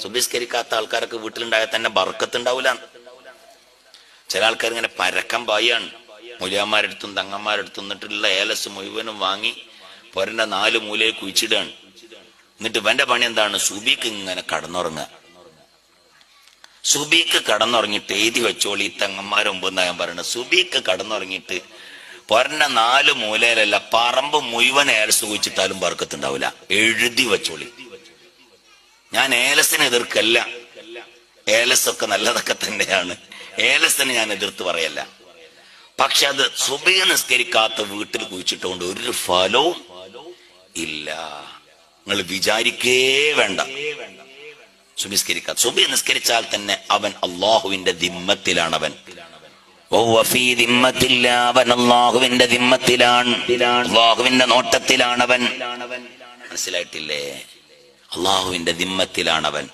സുബഹിസ്കരിക്കാത്ത ആൾക്കാരൊക്കെ വീട്ടിലുണ്ടായാൽ തന്നെ ബർക്കത്തുണ്ടാവൂല. ചില ആൾക്കാർ ഇങ്ങനെ പരക്കം പായാണ്, മുലിയാന്മാരെടുത്തും തങ്ങന്മാരെടുത്തും എന്നിട്ടുള്ള ഏലസ് മുഴുവനും വാങ്ങി പൊരന്റെ 4 മൂലയിൽ കുഴിച്ചിടാണ്. എന്നിട്ട് ഇവന്റെ പണി എന്താണ്? സുബിക്ക് ഇങ്ങനെ കടന്നുറങ്ങുക. സുബിക്ക് കടന്നുറങ്ങിയിട്ട് എഴുതി വെച്ചോളി, തങ്ങന്മാരെ മുമ്പെന്നാ ഞാൻ പറയുന്നത്. സുബിക്ക് കടന്നുറങ്ങിയിട്ട് പൊരന്റെ 4 മൂലയിലല്ല, പറമ്പ് മുഴുവൻ ഏലസ് കുഴിച്ചിട്ടാലും ബർക്കത്തുണ്ടാവില്ല. എഴുതി വെച്ചോളി. ഞാൻ ഏലസിനെ എതിർക്കല്ല, ഏലസൊക്കെ നല്ലതൊക്കെ തന്നെയാണ്, ഏലസിനെ ഞാൻ എതിർത്ത് പറയല്ല. പക്ഷെ അത് സുബഹി നിസ്കരിക്കാത്ത വീട്ടിൽ കുഴിച്ചിട്ടുകൊണ്ട് ഒരു ഫലവും ഇല്ല. നിങ്ങൾ വിചാരിക്കേ വേണ്ട. സുബഹിസ്കരിക്കാത്ത, സുബഹി നിസ്കരിച്ചാൽ തന്നെ അവൻ അള്ളാഹുവിന്റെ ദിമ്മത്തിലാണ്. അവൻ അവൻ അള്ളാഹുവിന്റെ ദിമ്മത്തിലാണ്, അള്ളാഹുവിന്റെ നോട്ടത്തിലാണവൻ. മനസ്സിലായിട്ടില്ലേ? അള്ളാഹുവിന്റെ ദിമ്മത്തിലാണവൻ.